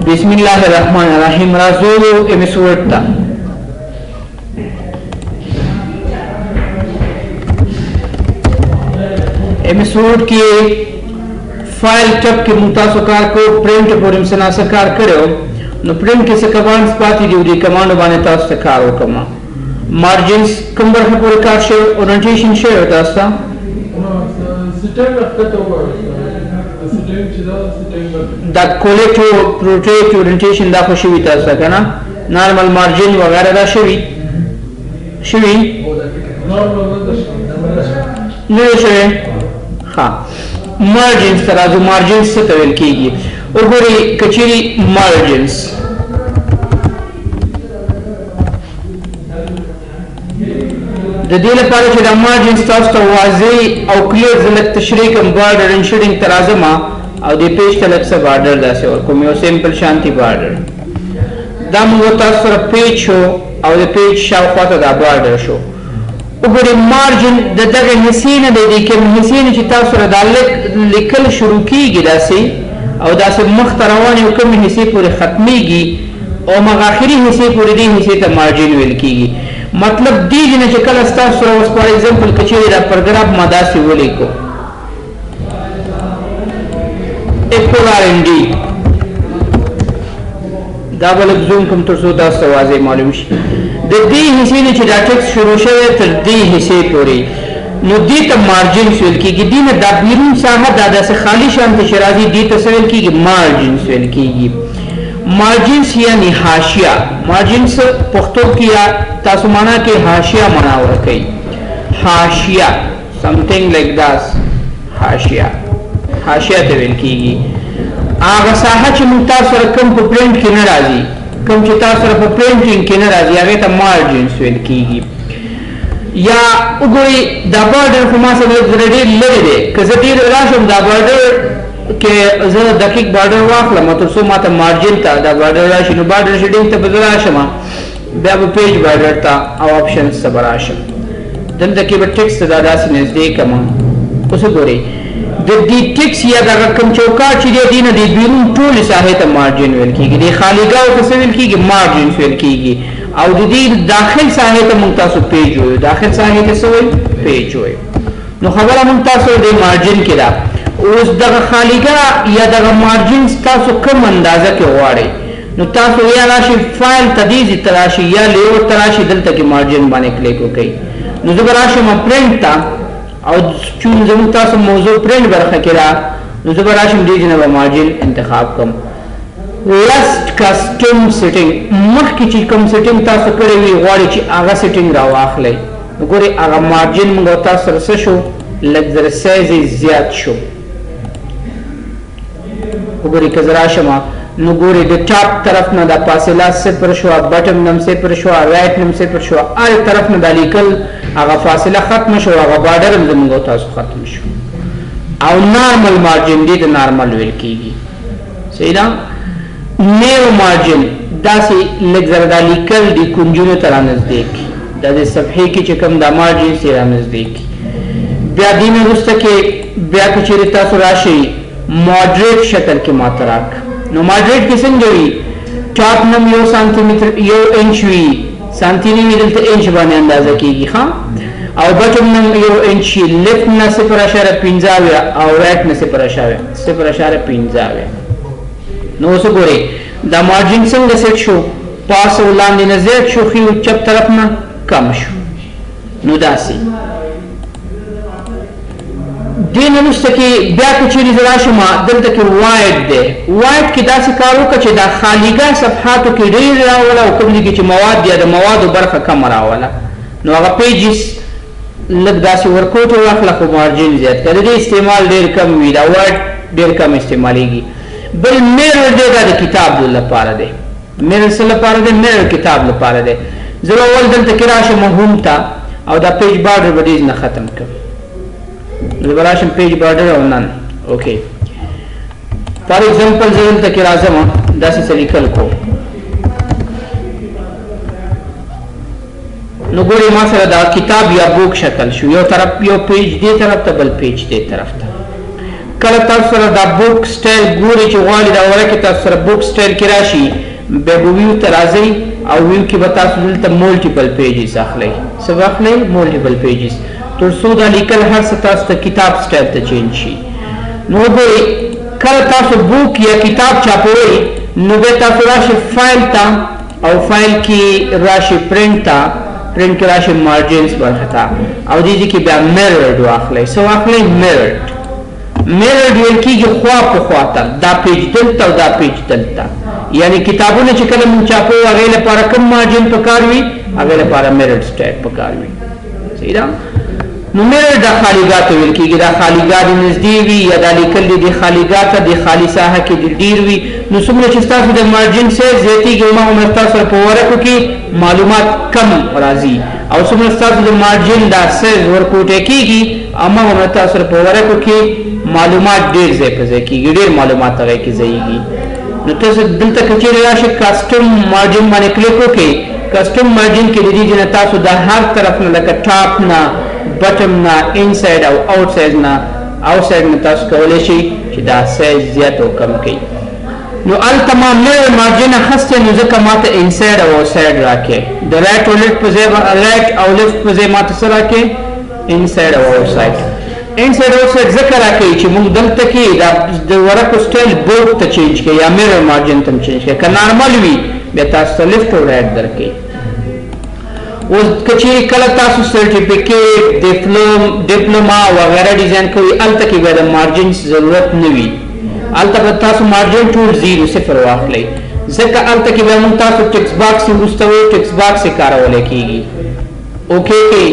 بسم الله الرحمن الرحیم. راځو MS Word ته. MS Word کې فایل ټب کې متاسو کار کو پرنٹ پورې مسناسه کار کړو نو پرنٹ کې څه کمانډز پاتې دي د کمانډ باندې تاسو ته کار وکم. مارجنز کوم برخه پورې کار شو اورینټیشن شو تاسو ته دا کولیټو پروټیټ اورینټیشن دا خو شوی تاسو کنه نارمل مارجن وغیرہ دا شوی نو شوی ها مارجنز ترازو مارجنز څه ته ویل کیږي وګورئ کچيري مارجنز د دې لپاره چې د مارجنز تاسو ته واضح او کلیر زلک تشریح کوم بارډر ان شیډینګ ترازما او د پیج ته لکه بارډر داسې ورکوم یو سیمپل شانتي بارډر دا موږ تاسو سره پیج شو او د پیج شاوخوا ته دا بارډر شو. وګورئ مارجن د دغه حصې نه دی کوم حصې نه چې تاسو سره د لیکل شروع کیږي داسې او داسې مخ ته روان یو کوم حصې پورې ختميږي او مغه اخري حصې پورې دې حصې ته مارجن ویل کیږي. مطلب دی نه چې کله تاسو سره اوس فار ایگزامپل کچېری دا پاراګراف مداسي ولیکو FRND دا بل زوم کوم تر څو تاسو واضح معلوم شي د دې حصے نه چې دا ټیکس شروع شوی تر دې حصے پورې نو دې ته مارجن ویل کیږي. دې نه د بیرون ساحه د داسې خالی شانت شرازي دې ته ویل کیږي مارجن ویل کیږي. مارجنز یعنی حاشیه مارجنز پښتو کې تاسو معنا کې حاشیه معنا ورکړي حاشیه something like that حاشیه ته ویل کیږي. هغه ساحه چې موږ تاسو سره کوم په پرنٹ کې نه راځي کوم چې تاسو سره په پرنټینګ کې نه راځي هغه ته مارجنز ویل کیږي. یا وګورئ دا بارډر خو ما سره ډېر لري دی که زه ډېر راشم دا بارډر کې زه دقیق بارډر واخلم تر څو ماته مارجن ته دا بارډر راشي نو بارډر شیډینګ ته بدل راشم بیا به پیج بارډر ته او آپشنز ته راشم دلته کې به ټیکسټ دا داسې نږدې کوم. اوس وګورئ د دې ټیکس یا د کوم چوکاټ چې دی نه دی بیرون ټول ساحه ته مارجن ویل کیږي. د خالیګاو څه ویل کیږي مارجن ویل کیږي او د دې داخل ساحه ته موږ تاسو پیج وایو داخل ساحه ته څه وایو پیج وایو. نو خبره موږ تاسو د مارجن کې دا اوس دغه خالیګا یا دغه مارجن تاسو کوم اندازه کې غواړئ نو تاسو یا راشي فایل تدیزی تراشي یا لیو تراشي دلته کې مارجن باندې کلیک وکړئ نو زه راشم پرنٹ ته او چون زموږ تاسو موضوع پرنٹ برخه کې را نو زه راشم دې جنبه مارجن انتخاب کوم. لست کسټم سیټینګ مخکې چې کوم سیټینګ تاسو کړی وي غواړئ چې هغه سیټینګ را واخلئ نو ګورئ هغه مارجن موږ تاسو سره څه شو لږ زر سایز زیات شو. وګورئ که زه راشم نو ګورئ د ټاپ طرف نه د فاصله 0 شو بټم نم 0 شو رائټ نم 0 شو هر طرف نه د لیکل هغه فاصله ختم شو هغه بارډر هم زموږ تاسو ختم شو او نارمل مارجن دی د نارمل ویل کیږي. صحیح ده. نیو مارجن داسې لږ زر د لیکل د کنجونو تر نږدې د صفحې کې چې کوم د مارجن سره نږدې بیا دې نه وروسته کې بیا چې تاسو راشي ماډریټ شکل کې ماتراک نو ماډریټ کې څنګه وي ټاپ نم 1 سانتي متر 1 انچ وي سانتي نه دلته انچ باندې اندازه کیږي ها او بټم نم 1 انچ لیفت نه 0.15 او رائټ نه 0.15 نو اوس ګورئ دا مارجن څنګه سیټ شو پاس ولاندې نه زیات شو خو چپ طرف نه کم شو نو داسي دین نوسته کې بیا کچېری راشم دلته کې وایډ دی وایډ کې داسې کار وکړه چې دا خالیګا صفحاتو کې ډېر راوړل او کوم کې چې مواد دی د موادو برخه کم راوړل نو هغه پیجز لږ داسې ورکوټ واخله خو مارجن زیات کړي د استعمال ډېر کم وي دا وایډ ډېر کم استعمالېږي. بل میرر دی دا د کتاب لپاره دی میرر څه لپاره دی میرر کتاب لپاره دی. زه اول دلته کې راشم هوم ته او دا پیج بارډر به دې نه ختم کړم زه براشم پیج بارډر او نن اوکې فار ایگزامپل زه دلته کې راځم داسې څه لیکل کوم نو ګورئ ما سره دا کتاب یا بوک شکل شو یو طرف یو پیج دې طرف ته بل پیج دې طرف ته کله تاسو سره دا بوک سټایل ګوري چې غواړي دا ورکه تاسو سره بوک سټایل کې راشي به ویو ته راځي او ویو کې به تاسو دلته مولټیپل پیجز اخلي څه اخلي مولټیپل پیجز تر څو دا لیکل هر څه تاسو ته کتاب سټایل ته چینج شي نو ګوري کله تاسو بوک یا کتاب چاپوي نو به تاسو راشي فایل ته او فایل کې راشي پرنٹ ته پرنٹ کې راشي مارجنز ورختا او دې کې بیا میررډ واخلي سو واخلي میررډ ویل کېږي خوا په خوا ته دا پیج دلته او دا پیج دلته یعنی کتابونه چې کله مونږ چاپو هغې لپاره کوم مارجن پکار وي هغې لپاره میررډ سټایل پکار وي صحیح ده نو میررډ دا خالیګاه ته ویل کېږي دا خالیګاه دې نږدې وي یا دا لیکل دې خالیګاه ته د خالي ساحه کې دې ډېر وي نو څومره چې ستاسو د مارجن سایز زیاتېږي هماغومره ستاسو په ورقو کې معلومات کم راځي او څومره ستاسو د مارجن دا سایز ورکوټی کېږي هماغومره تاسو په ورقو کې معلومات ډېر ځای په ځای کېږي ډېر معلومات هغې کې ځایږي نو تاسو دلته که چېرې راشئ کسټم مارجن باندې کلیک وکړئ کسټم مارجن کې د دې نه تاسو د هر طرف نه لکه ټاپ نه بټم نه انساید او آوټساید نه تاسو کولی شئ چې دا سایز زیات او کم کړئ نو الته ما میرر مارجن اخیستی نو ځکه ماته انساید او آوټساید راکړئ د رایټ او لیفټ او لیفټ په ځای ماته څه راکړئ انساید او آوټساید انساید آوټساید ځکه راکوي چې موږ دلته کې د ورقو سټایل بورډ ته چینج کړئ یا میرر مارجن ته چینج کړئ که نارمل وي بیا تاسو ته لیفټ او رایټ درکوي اوس که چېرې کله تاسو سرټیفیکیټ ډپلوما وغیره ډیزاین کوئ هلته کې بیا د مارجن ضرورت نه وي هلته به تاسو مارجن ټول 0 واخلئ ځکه هلته کې بیا موږ تاسو ټکس باکس وروسته وایو ټکس باکس یې کارولی کېږي اوکې کې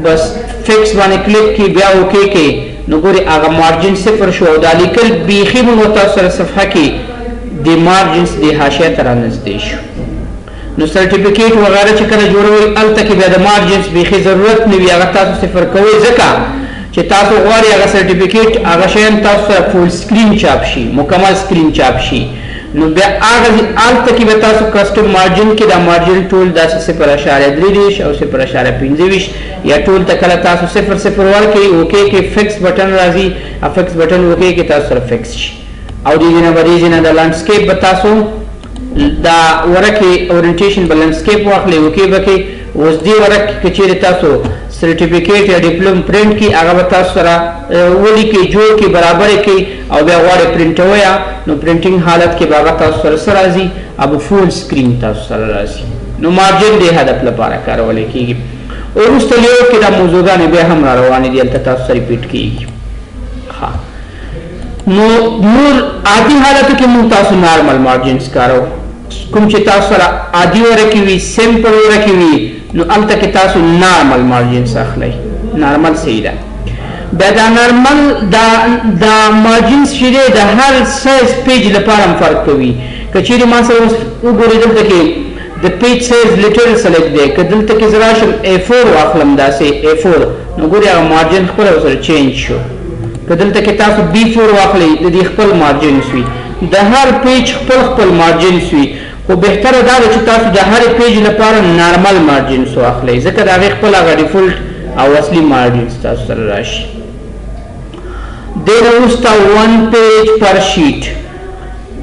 بس فکس باندې کلیک کی بیا اوکې کې نو ګوري هغه مارجن 0 شو او دا لیکل بیخي موږ تاسو سره صفحه کې د مارجنز د حاشیه ته رانږدې شو نو سرټیفیکیټ وغیره چې کله جوړوئ هلته کې بیا د مارجنز بیخي ضرورت نه وي هغه تاسو 0 کوئ ځکه چې تاسو غواړئ هغه سرټیفیکیټ هغه شیان تاسو سره فول سکرین چاپ شي مکمل سکرین چاپ شي نو بیا هغه هلته کې به تاسو کسټم مارجن کې دا مارجن ټول داسې 0.3 او 0.25 یا ټول ته کله تاسو 0 ورکړئ اوکې کې فکس بټن راځي فکس بټن اوکې کې تاسو سره فکس شي او دې نه د لانډسکیپ به تاسو دا ورکې اورینټیشن به لانډسکیپ واخلئ اوکې به کې اوس دې ورک کې چېرې تاسو سرټیفیکیټ یا ډپلوم پرنټ کې هغه به تاسو سره ولیکئ جوړ کړئ برابر کړئ او بیا غواړئ پرنټوئ نو پرنټینګ حالت کې به هغه تاسو سره څه راځي اب فول سکرین تاسو سره راځي نو مارجن دې هدف لپاره کارولی کېږي وروسته لیو کې دا موضوعګانې بیا هم را روانې دي هلته تاسو سره ریپیټ کېږي نو نور عادي حالتو کې موږ تاسو نارمل مارجنز کارو کوم چې تاسو سره عادي ورکې وي سمپل ورکې وي نو هلته کې تاسو نارمل مارجنز اخلئ نارمل صحیح ده بیا دا نارمل دا مارجنز چې دی د هر سایز پیج لپاره هم فرق کوي که چېرې ما سره اوس وګورئ دلته کې د پیج سایز لیټل سلیکټ دی که دلته کې زه راشم A4 واخلم داسې A4 نو ګورئ هغه مارجن خپله ورسره چینج شو که دلته کې تاسو B4 واخلئ د دې خپل مارجنز وي د هر پیج خپل مارجنز وي خو بهتره دا ده چې تاسو د هر پیج لپاره نارمل مارجنز واخلئ ځکه د هغې خپل هغه ډیفولټ او اصلي مارجنز تاسو سره راشي دې نه وروسته 1 پیج پر شیټ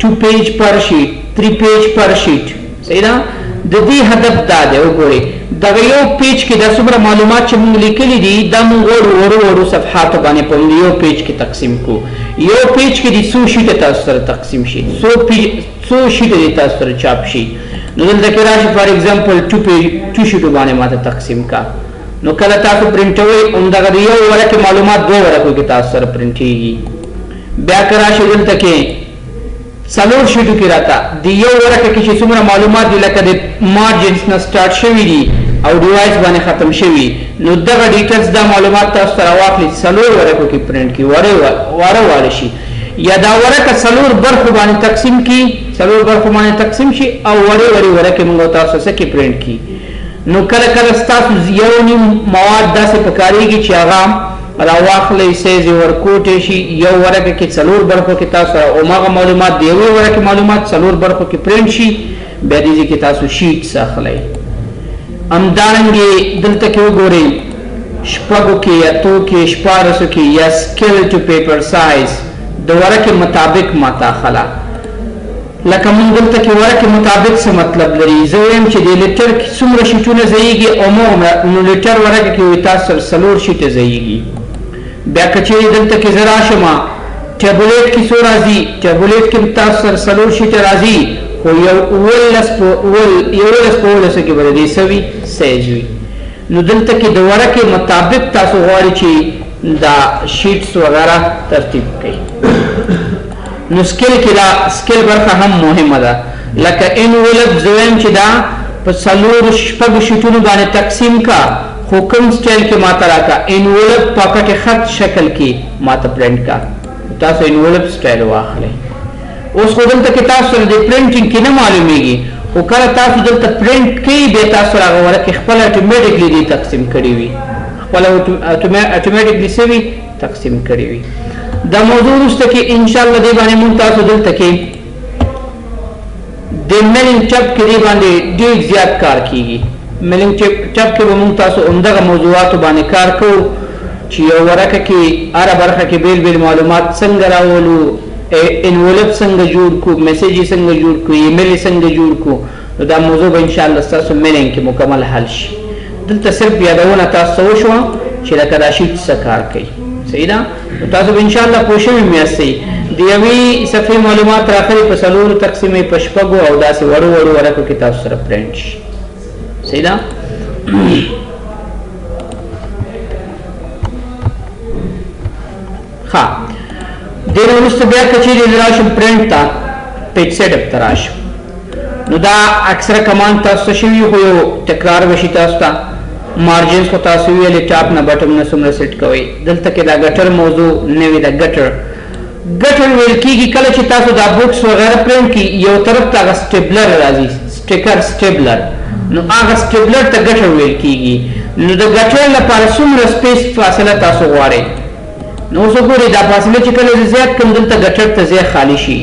2 پیج پر شیټ 3 پیج پر شیټ صحیح ده د دې هدف دا دی وګورئ دغه یو پیج کې دا څومره معلومات چې موږ لیکلي دي دا موږ وړو صفحاتو باندې په یو پیج کې تقسیم کړو یو پیج کې د څو شیټه تاسو سره تقسیم شي څو شیټه دې تاسو سره چاپ شي نو دلته کې راشي فار ایگزامپل 2 شیټو باندې ماته تقسیم کا نو کله تاسو پرنټوئ همدغه د یو ورقې معلومات 2 ورقو کې تاسو سره پرنټېږي بیا که راشي دلته کې 4 شیټو کې راته د یو ورقه کې چې څومره معلومات دي لکه د مارجنز نه سټارټ شوي دي او ډیوایس باندې ختم شوي نو دغه ډیټیلز دا معلومات تاسو سره واخلئ 4 ورقو کې پرنټ کړي واره شي یا دا ورقه 4 برخو باندې تقسیم کړي 4 برخو باندې تقسیم شي او وړې ورقې موږ تاسو سره کې پرنټ کړي نو کله کله ستاسو یو نیم مواد داسې پکارېږي چې هغه راواخلئ سایز ورکوټی شي یو ورقه کې 4 برخو کې تاسو هماغه معلومات د یوې ورقې معلومات 4 برخو کې پرنټ شي بیا دې کې تاسو شیټس اخلئ همدارنګې دلته کې وګورئ شپږو کې یا اتو کې شپاړسو کې یا سکیل ټو پیپر سایز د ورقې مطابق ماته خلا لکه مونږ دلته کې ورقې مطابق څه مطلب لري زه وایم چې د لیټر کې څومره شیټونه ځایږي عموما نو لیټر ورقې کې وي تاسو سره 4 شیټه ځایږي بیا که چیرې دلته کې زه راشم ټیبلیټ کې څو راځي ټیبلیټ کې تاسو سره 4 شیټه راځي خو یو 11 په 11 کې به دې سوي سیج وي نو دلته کې د ورقې مطابق تاسو غواړئ چې دا شیټس وغیرہ ترتیب کړئ نو سکیل کې دا سکیل برخه هم مهمه ده لکه انولپ زویم چې دا په 4 شپږ شیټونو باندې تقسیم کا خو کوم سټایل کې ماته راکا انولپ پاکټ خط شکل کې ماته پرنٹ کا تاسو انولپ سټایل واخلئ اوس خو دلته کې تاسو د پرنټینګ کې نه معلومیږي خو کله تاسو دلته پرنٹ کوي به تاسو هغه ورکه خپل اتوماتیکلی دي تقسیم کړی وي خپل اتوماتیکلی سوي تقسیم کړی وي دا موضوع وروسته کې ان شاء الله دی باندې مونږ تاسو دلته کې د میلینګ چپ کې دی باندې ډېر زیات کار کیږي میلینګ چپ کې به مونږ تاسو عمدغه موضوعات باندې کار کوو چې یو ورکه کې هر برخه کې بیل بیل معلومات څنګه راولو انولپ څنګه جوړ کو میسیج څنګه جوړ کو ایمیل څنګه جوړ کو دا موضوع به ان شاء الله تاسو میلینګ کې مکمل حل شي دلته صرف یادونه تاسو وشو چې دا کدا شي څه کار کوي صحیح ده تاسو ان شاء الله پوښښ میاسي دی وی صفحه معلومات راخلي په 4 تقسیمې پشپغو او داسې وړو وړو ورکو کې تاسو سره پرنٹ شي صحیح ده ها دغه وروسته بیا کچې د راشم پرنٹ تا پیج سیټ اپ تراشم نو دا اکثره کمانډ تاسو شوی خو یو تکرار وشي تاسو ته مارجنز کو تاسو ویلې ټاپ نه بټم نه سمره سیټ کوئ دلته کې دا ګټر موضوع نه وی دا ګټر ویل کیږي کله چې تاسو دا بوکس وغیرہ پرنٹ کی یو طرف ته سټیپلر راځي سټیکر سټیپلر نو هغه سټیپلر ته ګټر ویل کیږي نو د ګټر لپاره څومره سپیس فاصله تاسو غواړئ نو څو ګوري دا فاصله چې کله زیات کم دلته ګټر ته ځای خالی شي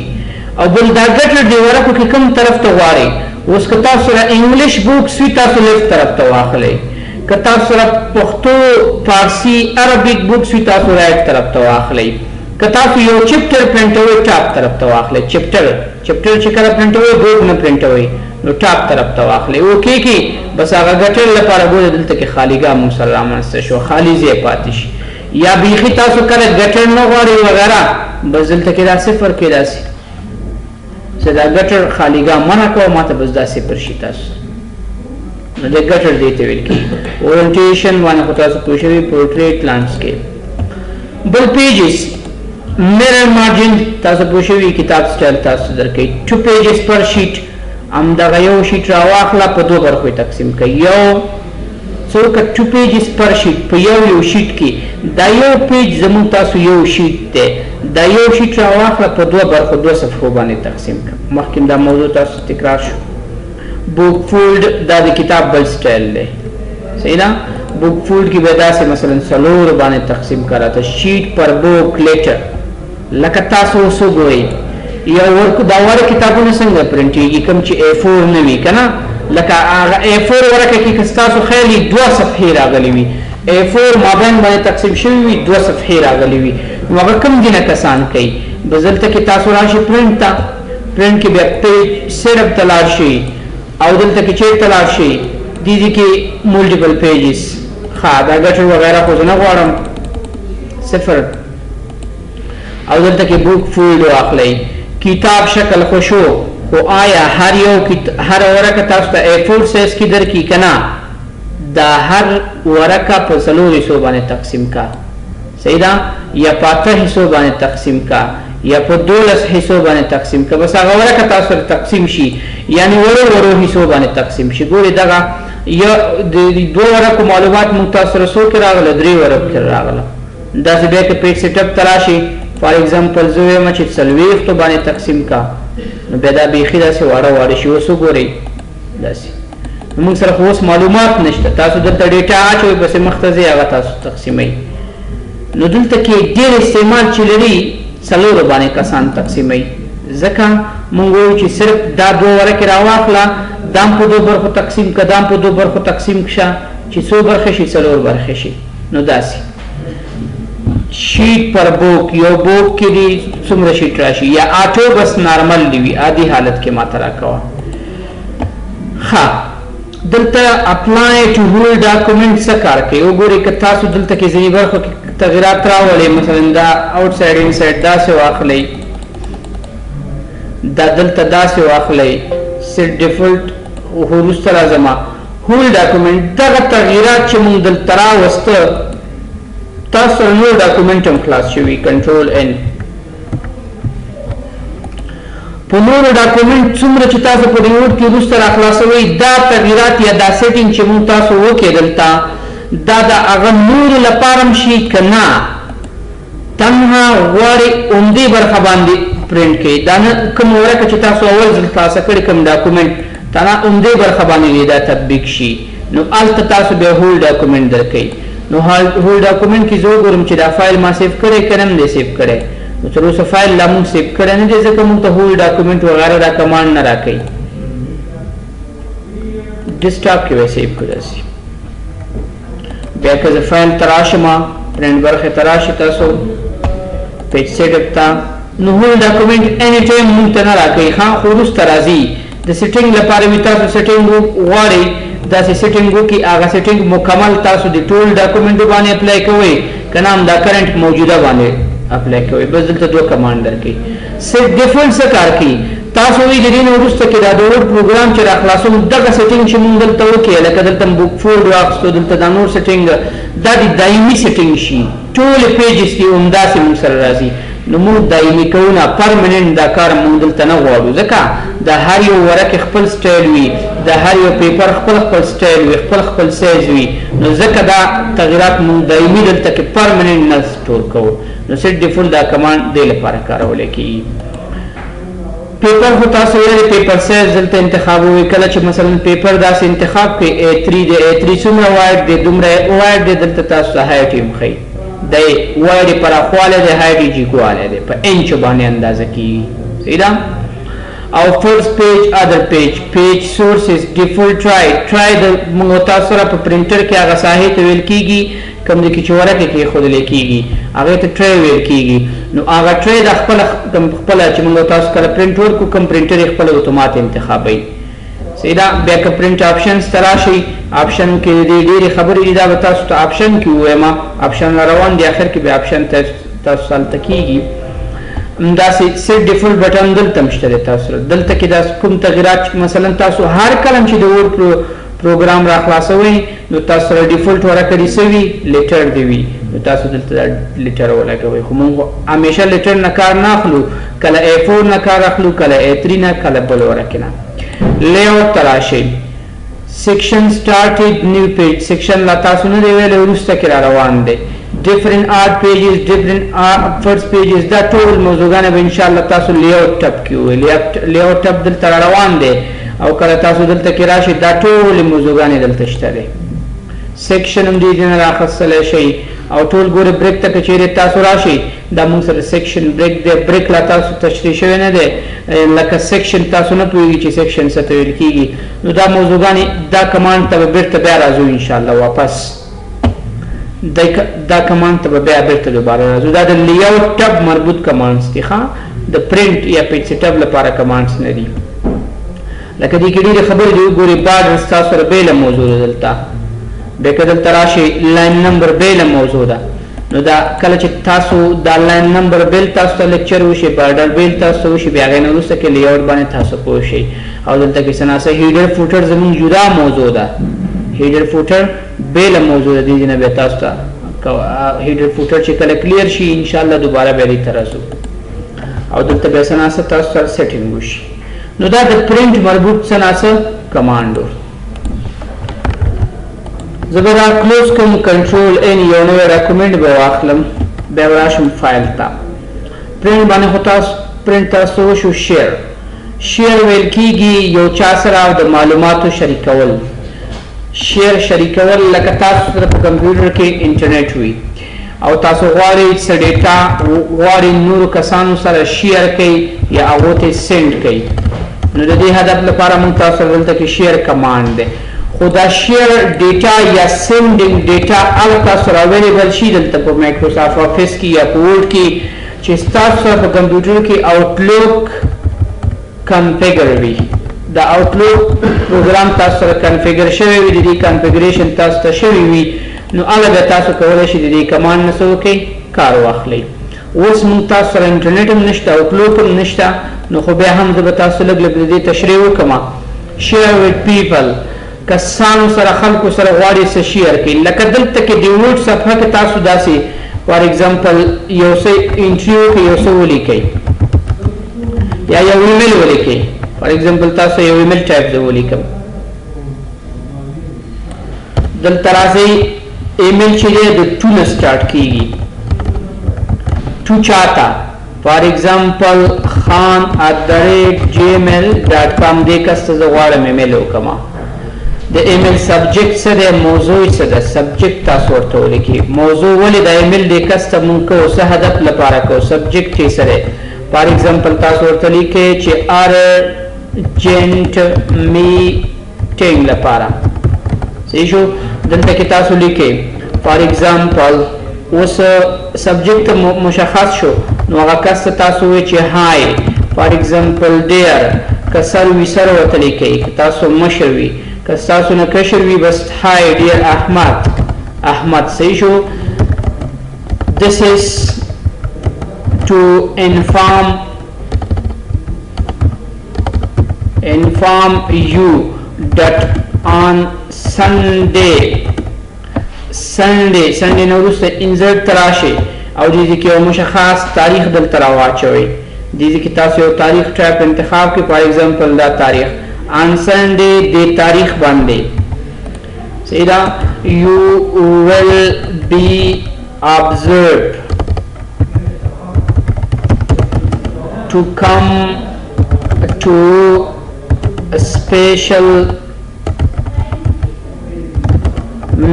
او بل دا ګټر دی ورکو کې کوم طرف ته غواړئ اوس که تاسو سره انګلیش بوکس وي تاسو لیفت طرف ته واخلئ که تاسو سره پښتو فارسی عربیک بوکس وي تاسو رائټ طرف ته واخلئ که تاسو یو چپټر پرنټوي ټاپ طرف ته واخلئ چپټر چې کله پرنټوي بوک نه پرنټوي نو ټاپ طرف ته واخلئ اوکې کې بس هغه ګټر لپاره ګوره دلته کې خالیګاه مو سره رامنځته شو خالی ځای پاتې شي یا بیخي تاسو کله ګټر نه غواړئ وغیرہ بس دلته کې دا صفر کې داسې دا ګټر خالیګاه منع کوه ماته بس دا صفر شي تاسو نو د ګټر دی ته ویل کېږي اورینټیشن باندې خو تاسو پوه شوي پورټریټ لانډسکیپ بل پیجز mirror margin تاسو پوه شوي کتاب سټایل تاسو درکوي 2 pages پر شیټ همدغه یو شیټ راواخله په 2 برخو تقسیم کړئ یو څوک 2 pages پر شیټ په یو شیټ کې دا یو پیج زموږ تاسو یو شیټ دی دا یو شیټ راواخله په 2 برخو 2 صفحو باندې تقسیم کړئ مخکې دا موضوع تاسو تکرار شو بوک فولډ دا د کتاب بل سټایل دی صحیح ده بوک فولډ کې به داسې مثلا 4 باندې تقسیم کړه ته شیټ پر بوک لیټر لکه تاسو وګورئ یو دا ور کتابونه څنګه پرنټیږي کوم چې A4 نه وي کنه لکه هغه A4 ورکه کې تاسو خیالي 2 صفحې راغلي وي A4 مابین باندې تقسیم شوی وي 2 صفحې راغلي وي نو هغه کوم دینه کسان کوي بزلته کې تاسو راشي پرنټ تا پرنټ کې بیا پیج سیټ تلار شي او دلته کې چیک تلار شي دي کې ملټیپل پیجز ها دا ګټر وغیرہ خو نه غواړم صفر او دلته کې بوک فولډ واخلئ کتاب شکل خوشو او آیا هر ورقه تاسو ته A4 سایز کې درکې کنا دا هر ورقه په 4 حصو باندې تقسیم کا صحیح ده یا په 8 حصو باندې تقسیم کا یا په 12 حصو باندې تقسیم کا بس هغه ورقه تاسو ته تقسیم شي یعنی ورو حصو باندې تقسیم شي ګوري دغه یا د 2 ورقو معلومات مونږ تاسو سره څو کې راغله 3 ورقو کې راغله دا چې بیا کې پیج سیټ اپ تراشي فار ایگزامپل زه وایم چې 40 ته باندې تقسیم کا نو بیا دا بیخي داسې واړه شي اوس وګورئ داسې موږ سره خو اوس معلومات نشته تاسو دلته ډیټا اچوئ بس مخته ځئ هغه تاسو تقسیمئ نو دلته کې ډېر استعمال چې لري 4 باندې کسان تقسیمئ ځکه موږ وایو چې صرف دا 2 ورقې راواخله دام په 2 برخو تقسیم که دام په 2 برخو تقسیم کشه چې 100 برخې شي 4 برخې شي نو داسې شیټ پر بوک یو بوک کې دی څومره شیټ راشي یا آټو بس نارمل دی وي عادي حالت کې ماته راکوه ښه دلته اپلای ټو هول ډاکومنټ څه کار کوي وګورئ که تاسو دلته کې ځینې برخو کې تغیرات راولئ مثلا دا آوټ سایډ ان سایډ داسې واخلئ دا دلته داسې واخلئ سیټ ډیفالټ وروسته راځمه هول ډاکومنټ دغه تغیرات چې موږ دلته راوسته تاسو نور ډاکومنټ هم خلاص شوي کنټرول ان په نورو ډاکومنټ څومره چې تاسو په ریموټ کې وروسته راخلاصوئ دا تغیرات یا دا سیټینګ چې موږ تاسو وکړې دلته دا د هغه نورو لپاره هم شي که نه تنها غواړئ عمدې برخه باندې پرنټ کړئ دا نه کوم ورکه چې تاسو اول ځل خلاصه کړي کوم ډاکومنټ تنها عمدې برخه باندې دا تطبیق شي نو هلته تاسو بیا هول ډاکومنټ درکوئ نو هول ډاکومنټ کې زه وګورم چې دا فایل ما سیف کړی که نه م دی سیف کړی نو تر اوسه فایل لا مونږ سیف کړی نه دی ځکه مونږ ته هول ډاکومنټ وغیره دا کمانډ نه راکوي ډیسکټاپ کې به سیف کړی شي بیا که زه فایل ته راشم پرنټ برخې ته راشي تاسو پیج سیټ اپ ته نو هول ډاکومنټ اني ټایم مونږ ته نه راکوي ښه خو وروسته راځي د سیټینګ لپاره وي تاسو سیټینګ غواړئ داسې سیټینګ وکړي هغه سیټینګ مکمل تاسو د ټول ډاکومنټو باندې اپلای کوئ که نه هم دا کرنټ موجوده باندې اپلای کوئ بس دلته دوه کمانډ درکوي سیټ ډیفالټ څه کار کوي تاسو وایي د دې نه وروسته کې دا ډاونلوډ پروګرام چې راخلاصوم دغه سیټینګ چې موږ دلته وکړې لکه دلته بک فولډ واخیستو دلته دا نور سیټینګ دا د دایمي سیټینګ شي ټولې پیجز دي همداسې موږ سره راځي نو موږ دایمي کوونه پرمننټ دا کار موږ دلته نه غواړو ځکه د هر یو ورقې خپل سټایل وي د هر یو پیپر خپل سټایل وي خپل سایز وي نو ځکه دا تغیرات موږ دایمي دلته کې پرمننټ نه سټور کوو نو سیټ ډیفالټ دا کمانډ دې لپاره کارولی کېږي پیپر خو تاسو ویلې پیپر سایز دلته انتخابوئ کله چې مثلا پیپر داسې انتخاب کړئ A3 دی A3 څومره وایډ دی دومره وایډ دی دلته تاسو ته هایټ یې ښیي د وایډ پراخوالی دی هایټ یې جګوالی دی په انچو باندې اندازه کېږي صحیح ده او فرست پیج ادر پیج سورسز ډیفالټ ټرای د موږ تاسو سره په پرنټر کې هغه ساحې ته ویل کېږي کوم دی کې چې ورقې کې ایښودلی کېږي هغې ته ټری ویل کېږي نو هغه ټری د خپله چې موږ تاسو کله پرنټ ورکړو کوم پرنټر یې خپله اتومات انتخابوي صحیح ده بیا که پرنټ آپشنز ته راشئ آپشن کې د دې ډېرې خبرې دي دا به تاسو ته آپشن کې ووایم آپشن روان دي آخر کې بیا آپشن تاسو هلته کېږي همداسې سیټ ډیفالټ بټن دلته هم شته دی تاسو سره دلته کې دا کوم تغیرات مثلا تاسو هر کله چې د ورډ پروګرام را خلاصوئ نو تاسو سره ډیفالټ ورقه دې څه وي لیټر دې وي نو تاسو دلته دا لیټر ولګوئ خو موږ همیشه لیټر نه کار نه اخلو کله A4 نه کار اخلو کله A3 نه کله بل ورقې نه لیاوټ ته راشئ سیکشن سټارټډ نیو پیج سیکشن لا تاسو نه دی ویلی وروسته کې را روان دی different art pages different first pages دا ټول موضوعګانې به انشاءالله تاسو لیاوټ ټب کې ووایئ لیاوټ ټب دلته را روان دی او کله تاسو دلته کې راشئ دا ټولې موضوعګانې دلته شته دی سیکشن هم دې نه راخیستلی شئ او ټول ګورې بریک ته که چیرې تاسو راشئ دا موږ سره سیکشن بریک دی بریک لا تاسو تشریح شوی نه دی لکه سیکشن تاسو نه پوهېږي چې سیکشن څه ته ویل کېږي نو دا موضوعګانې دا کمانډ ته به بیرته بیا راځو انشاءالله واپس دا کمانډ ته به بیا بیرته دوباره راځو دا د لیاوټ ټب مربوط کمانډس دي ښه د پرنټ یا پیج سیټ اپ لپاره کمانډس نه دي لکه دې کې ډېرې خبرې دي وګورئ بارډر ستاسو سره بېله موضوع ده دلته بیا که دلته راشئ لاین نمبر بېله موضوع ده نو دا کله چې تاسو دا لاین نمبر بیل تاسو ته لیکچر وشي بارډر بیل تاسو ته وشي بیا هغې نه وروسته کې لیاوټ باندې تاسو پوه شئ او دلته کې څه ناڅه هیډر فوټر زموږ جدا موضوع ده هیډر فوټر بیله موضوع ده دې نه بیا تاسو ته هیډر فوټر چې کله کلیر شي انشاءالله دوباره بیا دې ته راځو او دلته بیا څه ناڅه تاسو سره سیټینګ وشي نو دا د پرنټ مربوط څه ناڅه کمانډ و زه به را کلوز کوم کنټرول ان یو نوی ډاکومنټ به واخلم بیا به راشم فایل ته پرنټ باندې خو تاسو پرنټ تاسو وشو شیر ویل کېږي یو چا سره د معلوماتو شریکول شیر شریکول لکه تاسو سره په کمپیوټر کې انټرنیټ وي او تاسو غواړئ څه ډیټا غواړئ نورو کسانو سره شیر کړئ یا هغو ته سینډ کړئ نو د دې هدف لپاره موږ تاسو دلته کې شیر کمانډ دی خو خو دا شیر ډیټا یا سینډینګ ډیټا هغه تاسو سره اویلیبل شي دلته په مایکروسافټ افیس کې یا په ورډ کې چې تاسو سره په کمپیوټر کې آوټلوک کنفیګر وي دا آوټلوک پروګرام تاسو سره کنفیګر شوی وي د دې کنفیګریشن تاسو ته شوی وي نو هغه به تاسو کولی شئ د دې کمانډ نه څه وکړئ کار واخلئ اوس موږ تاسو سره انټرنیټ هم نشته آوټلوک هم نشته نو خو بیا هم زه به تاسو لږ لږ د دې تشریح وکړم شیر ویت پیپل کسانو سره خلکو سره غواړي څه شیر کړي لکه دلته کې د ورډ صفحه کې تاسو داسې فار ایگزامپل یو څه انټریو کې یو څه ولیکئ یا یو ایمیل ولیکئ فار ایگزامپل تاسو یو ایمیل ټایپ زه ولیکم دلته راځئ ایمیل چې دی د ټو نه سټارټ کیږي ټو چاته فار ایگزامپل khan@gmail.com دې کس ته زه غواړم ایمیل وکړم د ایمیل سبجیکټ څه دی موضوع څه ده سبجیکټ تاسو ورته ولیکئ موضوع ولې د ایمیل دې کس ته مونږ کوو څه هدف لپاره کوو سبجیکټ یې څه دی فار ایگزامپل تاسو ورته لیکئ چې ارجنټ میټینګ لپاره صحیح شو دلته کې تاسو لیکئ فار ایگزامپل اوس سبجیکټ مشخص شو نو هغه کس ته تاسو وایئ چې هاي فار ایگزامپل ډیر که سر وي سر ورته لیکئ که تاسو مشر وي که تاسو نه کشر وي بس هاي ډیر احمد صحیح شو this is to inform you that on Sunday نو وروسته انزرټ تراشي او دې کې یو مشخص تاریخ دلته راواچوي دې کې تاسو یو تاریخ ټایپ انتخاب کړئ فار ایگزامپل دا تاریخ on Sunday دې تاریخ باندې صحیح ده you will be observed to come to a special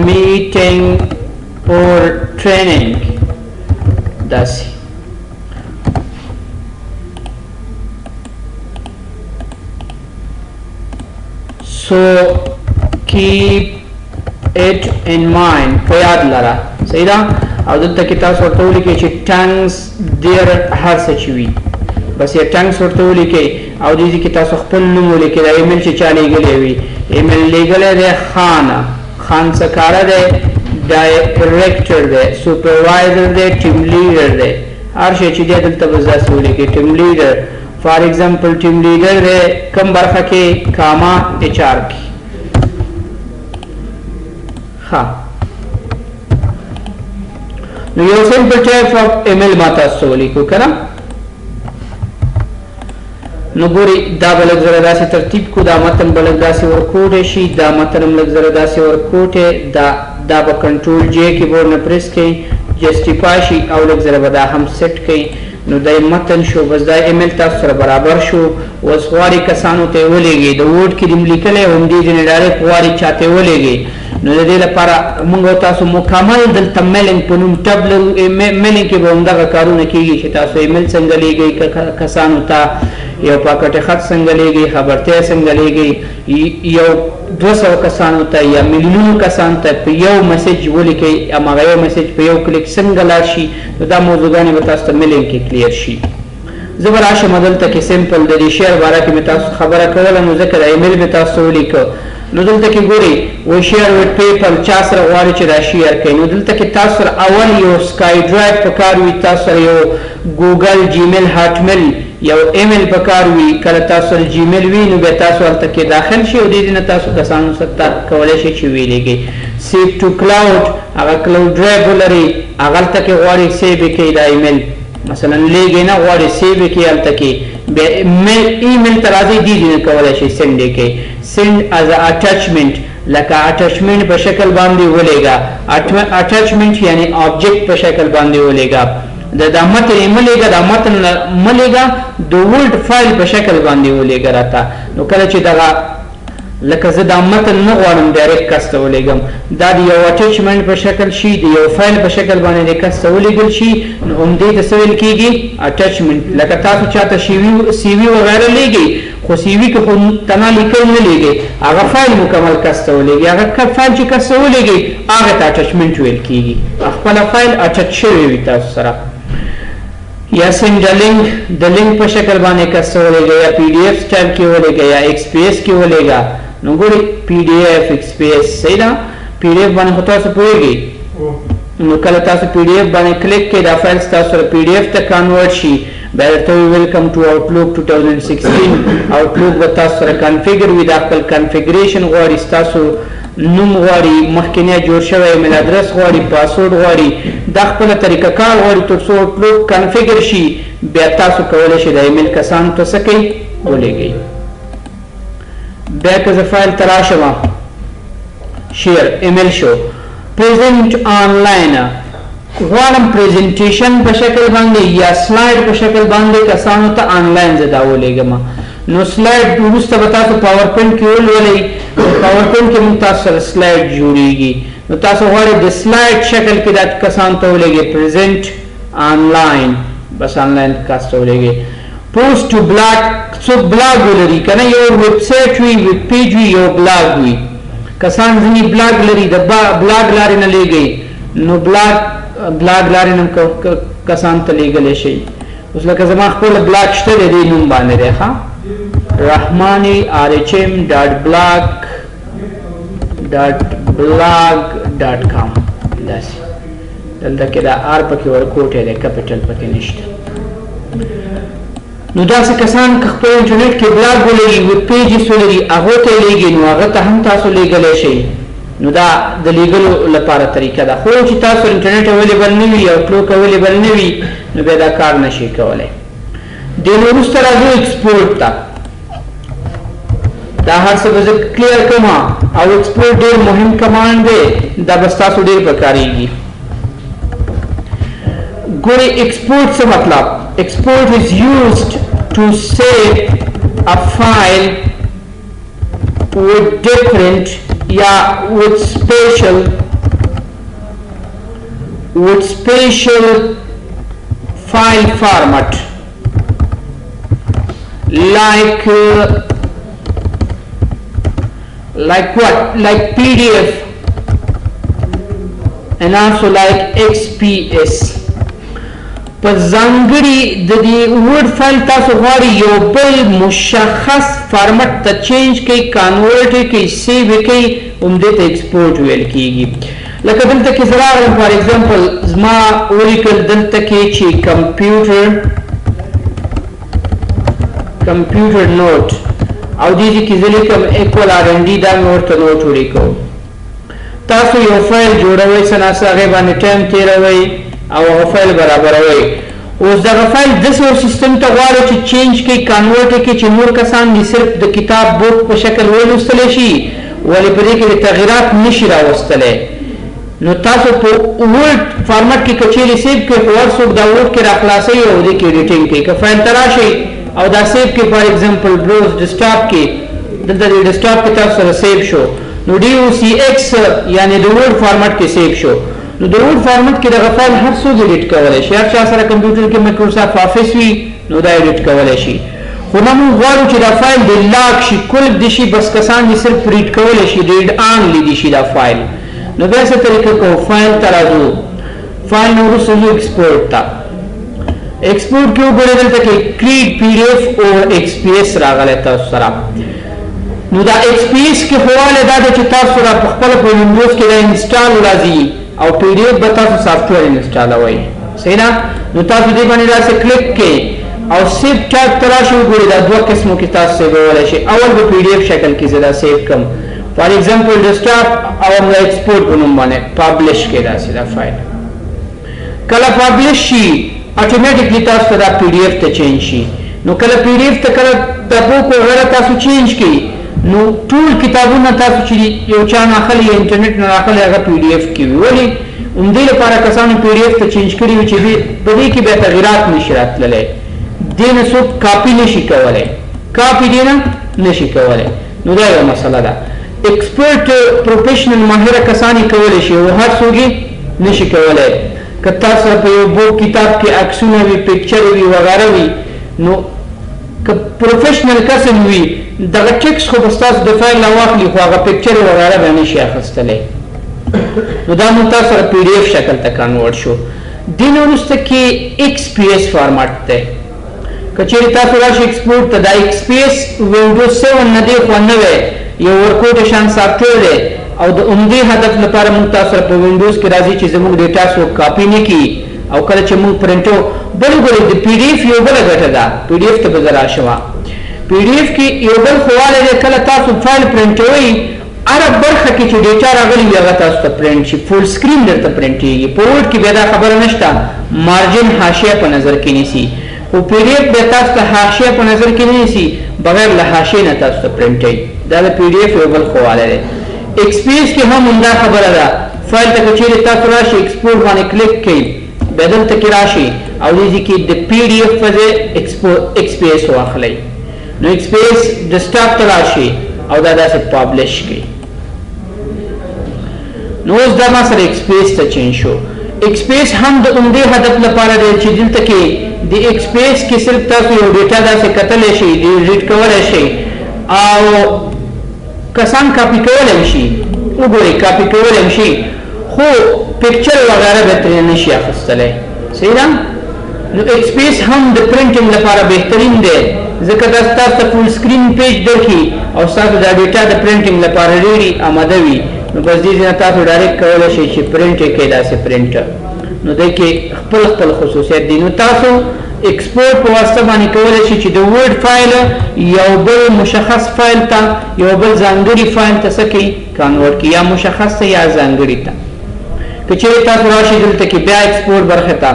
meeting or training داسې so keep it in mind په یاد لره صحیح ده او دلته کې تاسو ورته ولیکئ چې ټنګس ډېر هر څه چې وي بس یې ټنګس ورته ولیکئ او دې کې تاسو خپل نوم ولیکئ دا ایمیل چې چا لیږلی وي ایمیل لیږلی دی خان سکاره دی ډایرکټر دی سپروایزر دی ټیم لیډر دی هر شی چې دی دلته بس داسې ولیکئ ټیم لیډر فار ایگزامپل ټیم لیډر دی کم برخه کې کاما HR کې ها نو یو سمپل ټایپ اف ایمیل ما تاسو ولیکو کنه نو ګوري دا بلک زره داسې ترتیب کو دا متن بلک داسې ورکوټ شي دا متن بلک زره داسې ورکوټ دا په کنټرول جے کیبورډ نه پریس کړئ جسټیفای شي او لک زره به دا هم سیټ کړئ نو دا متن شو بس دا ایمیل تاسو سره برابر شو اوس غواړي کسانو ته ولېږئ د ورډ کې دې لیکلی هم دې ځینې ډایرکټ غواړي چاته ولېږئ نو د دې لپاره موږ تاسو مکمل دلته میلینګ په نوم ټب لرو میلینګ کې به همدغه کارونه کېږي چې تاسو ایمیل څنګه لیږئ کسانو ته یو پاکټ خط څنګه لیږئ خبرتیا څنګه لیږئ یو 200 کسانو ته یا میلیونونو کسانو ته په یو میسج ولیکئ هماغه یو میسج په یو کلیک څنګه لاړ شي نو دا موضوعګانې به تاسو ته میلینګ کې کلیر شي زه به راشم دلته کې سمپل د دې شیر باره کې مې تاسو خبره کوله نو ځکه د ایمیل مې تاسو ولیکه نو دلته کې ګورئ و شیر ویت پیپل چا سره غواړي چې دا شیر کړئ نو دلته کې تاسو سره اول یو سکای ډرایو په کار وي تاسو سره یو ګوګل جیمیل هاټمیل یو ایمیل په کار وي کله تاسو سره جیمیل وي نو بیا تاسو هلته کې داخل شئ او دې نه تاسو کسانو سره کولی شئ چې ویلیږئ سیو ټو کلاود هغه کلاود ډرایو ولرئ هغلته کې غواړئ سیو یې کړئ دا ایمیل مثلا لیږئ نه غواړئ سیو یې کړئ هلته کې بیا ایمیل ته راځئ دې نه کولی شئ سینډ یې کړئ send as a attachment لکه attachment په شکل باندې ولېږه attachment یعنی object په شکل باندې ولېږه دا متن ملېږه دا متن ملېږه د ورډ فایل په شکل باندې ولېږه راته نو کله چې دغه لکه زه دا متن نه غواړم ډایرکټ کس ته ولیږم دا د یو اټیچمنټ په شکل شي د یو فایل په شکل باندې د کس ته ولیږل شي نو همدې ته څه ویل کېږي اټیچمنټ لکه تاسو چاته سی وي وغیره لیږئ خو سی وي کې خو تنها لیکل نه لیږئ هغه فایل مکمل کس ته ولیږئ هغه فایل چې کس ته ولیږئ هغه ته اټیچمنټ ویل کېږي خپله فایل اټچ شوی وي تاسو سره یا سینډ لینک د لینک په شکل باندې کس ته ولیږئ یا پی ډي ایف سټایل کې ولیږئ یا ایکس پی ایس کې ولیږئ نو ګورئ پی ډي ایف ایکس پی ایس صحیح ده پی ډي ایف باندې خو تاسو پوهېږئ نو کله تاسو پی ډي ایف باندې کلیک کړئ دا فایل ستاسو سره پی ډي ایف ته کنورټ شي بیا درته وي ویلکم ټو آوټلوک 2016 آوټلوک به تاسو سره کنفیګر وي دا خپل کنفیګریشن غواړي ستاسو نوم غواړي مخکینی جوړ شوی ایمیل ادرس غواړي پاسورډ غواړي دا خپله طریقه کار غواړي تر څو آوټلوک کنفیګر شي بیا تاسو کولی شئ د ایمیل کسانو ته څه کوئ ولیږئ بیا که زه فایل ته راشم شیر ایمیل شو پریزنټ آنلاین غواړم پریزنټیشن په شکل باندې یا سلایډ په شکل باندې کسانو ته آنلاین زه دا ولیږم نو سلایډ وروسته به تاسو پاور پوینټ کې ولولئ پاور پوینټ کې موږ تاسو سره سلایډ جوړیږي نو تاسو غواړئ د سلایډ شکل کې دا کسانو ته ولېږئ پریزنټ آنلاین بس آنلاین کس ته ولېږئ پوسټ ټو بلاګ څوک بلاګ ولري که نه یو ویب سایټ وي ویب پیج وي یو بلاګ وي کسان ځینې بلاګ لري د بلاګ لارې نه لیږئ نو بلاګ لارې نه کسان ته لیږلی شي اوس لکه زما خپل بلاګ شته دی دې نوم باندې دی ښه رحمانی rhm.blog.com داسې دلته کې دا آر پکې ورکوټی دی کپیټل پکې نشته نو داسې کسان که خپل انټرنیټ کې بلاګ ولري ویب پیجز ولري هغو ته یې لیږي نو هغه ته هم تاسو لیږلی شئ نو دا د لیږلو لپاره طریقه ده خو چې تاسو انټرنیټ اویلیبل نه وي او آوټلوک اویلیبل نه وي نو بیا دا کار نشئ کولی دې نه وروسته راځو ایکسپورټ ته دا هر څه به زه کلیر کوم او ایکسپورټ ډېر مهم کمانډ دی دا به ستاسو ډېر پکارېږي ګورئ ایکسپورټ څه مطلب export is used to save a file with different with special file format like what like PDF and also like XPS په ځانګړي د دې ورډ فایل تاسو غواړئ یو بل مشخص فارمټ ته چینج کړئ کنورټ یې کړئ سیو یې کړئ همدې ته ایکسپورټ ویل کېږي لکه دلته کې زه راغلم فار ایگزامپل زما ولیکل دلته کې چې کمپیوټر نوټ او دې کې زه لیکم ایکول آر ان ډي دا مې ورته نوټ ولیکو تاسو یو فایل جوړوئ څه ناڅه هغې باندې ټایم تېروئ او هغه فایل برابروي اوس دغه فایل داسې یو سیستم ته غواړي چې چینج کړي کنورټ یې کړي چې نور کسان دې صرف د کتاب بوک په شکل ولوستلی شي ولې په دې کې د تغیرات نشي راوستلی نو تاسو په ورډ فارمټ کې که چیرې سیو کړئ خو هر څوک دا ورډ کې راخلاصوي او دې کې ایډیټینګ کوي که فایل ته راشئ او دا سیو کړئ فار ایگزامپل بروز ډیسکټاپ کې دلته د ډیسکټاپ کې تاسو سره سیو شو نو DOCX یعنې د ورډ فارمټ کې سیو شو نو د ورډ فارمټ کې دغه فایل هر څوک ایډیټ کولی شي هر چا سره کمپیوټر کې مایکروسافټ آفیس وي نو دا ایډیټ کولی شي خو نه موږ غواړو چې دا فایل د لاک شي کلب دي شي بس کسان دې صرف ریډ کولی شي ریډ آن لیدي شي دا فایل نو بیا څه طریقه کوو فایل ته راځو فایل نه وروسته ځو ایکسپورټ ته ایکسپورټ کې وګورئ دلته کې کریټ PDF او XPS راغلی تاسو سره نو دا XPS کې حواله دا ده چې تاسو سره په خپله په وینډوز کې دا انسټال راځي او PDF به تاسو سافټویر انسټالوئ صحیح ده نو تاسو دې باندې داسې کلیک کړئ او سیو ټیب ته راشئ وګورئ دا دوه قسمو کې تاسو سیوولی شئ اول به PDF شکل کې زه دا سیو کړم فار ایگزامپل ډیسکټاپ او همدا ایکسپورټ په نوم باندې پابلش کړئ داسې دا فایل کله پابلش شي اټومیټیکلی تاسو ته دا PDF ته چینج شي نو کله PDF ته کله د بوک وغیره تاسو چینج کړئ نو ټول کتابونه تاسو چې یو چا نه اخلي یا انټرنیټ نه اخلي هغه PDF کې وي ولې همدې لپاره کسانو PDF ته چینج کړي وي چې په دې کې بیا تغیرات نشي راتللی دې نه څوک کاپي نشي کولی کاپي دې نه نشي کولی نو دا یو مسله ده. ایکسپرټ پروفیشنل ماهر کسانی کولی شي او هر څوک نشي کولای. که تاسو په یو بوک کتاب کې عکسونه وي، پکچر وي وغیره وي، نو که پروفیشنل کس وي دغه ټیکس خو به ستاسو د فایل نه واخلي خو هغه پکچر وغیره به نشي اخیستلی. نو دا مونږ تاسو سره پی ډي ایف شکل ته کنورټ شو. دې نه وروسته کې ایکس پی ایس فارمټ دی. که چېرې تاسو راشئ ایکسپورټ ته، دا ایکس پی ایس وینډوز 7 نه دی خو نوی یو ورکوټ شان سافټویر دی او د عمدې هدف لپاره مونږ تاسو سره په وینډوز کې راځي چې زموږ ډیټا څوک کاپي نه کړي او کله چې مونږ پرنټو بل ګورئ د پی ډي ایف یو بله ګټه ده. پی ډي ایف ته به زه راشم. پی ډي ایف کې یو بل ښه والی دی کله تاسو فایل پرنټوئ هره برخه کې چې ډیټا راغلي وي هغه تاسو ته پرنټ شي، فول سکرین درته پرنټېږي. په ورډ کې بیا دا خبره نشته، مارجن حاشیه په نظر کې نیسي، خو پی ډي ایف بیا تاسو ته حاشیه په نظر کې نه نیسي، بغیر له حاشیې نه تاسو ته پرنټوي. دا د پی ډي ایف یو بل ښه والی دی. ایکس پی ایس کې هم همدا خبره ده. فایل ته که چېرې تاسو راشئ ایکسپورټ باندې کلیک کوئ، بیا دلته کې راشئ او دې ځای کې د پی ډي ایف په ځای ایکس پی ایس واخلئ. نو ایکس پی ایس ډیسکټاپ ته راشئ او دا داسې پابلش کړئ. نو اوس دا ما سره ایکس پی ایس ته چینج شو. ایکس پی ایس هم د عمدې هدف لپاره دی چې دلته کې د ایکس پی ایس کې صرف تاسو یو ډیټا داسې کتلی شئ، ډیلیټ کولی شئ او کسان کاپی کولی شي. وګورئ کاپی کولی شي خو پکچر وغیره به ترې نشي اخیستلی. صحیح ده؟ نو ایکس پی ایس هم د پرنټینګ لپاره بهترین دی ځکه دا ستاسو ته فول سکرین پیج درکړي او ستاسو دا ډیټا د پرنټینګ لپاره ډېرې آماده وي. نو بس دې ځای نه تاسو ډایرکټ کولی شئ چې پرنټ یې کړئ داسې پرنټر. نو دې کې خپل خپل خصوصیت دي. نو تاسو ایکسپورټ په واسطه باندې کولی شئ چې د ورډ فایل یو بل مشخص فایل ته یو بل ځانګړي فایل ته څه کړئ کنورټ کړئ، یا مشخص ته یا ځانګړي ته. که چېرې تاسو راشئ دلته کې بیا ایکسپورټ برخې ته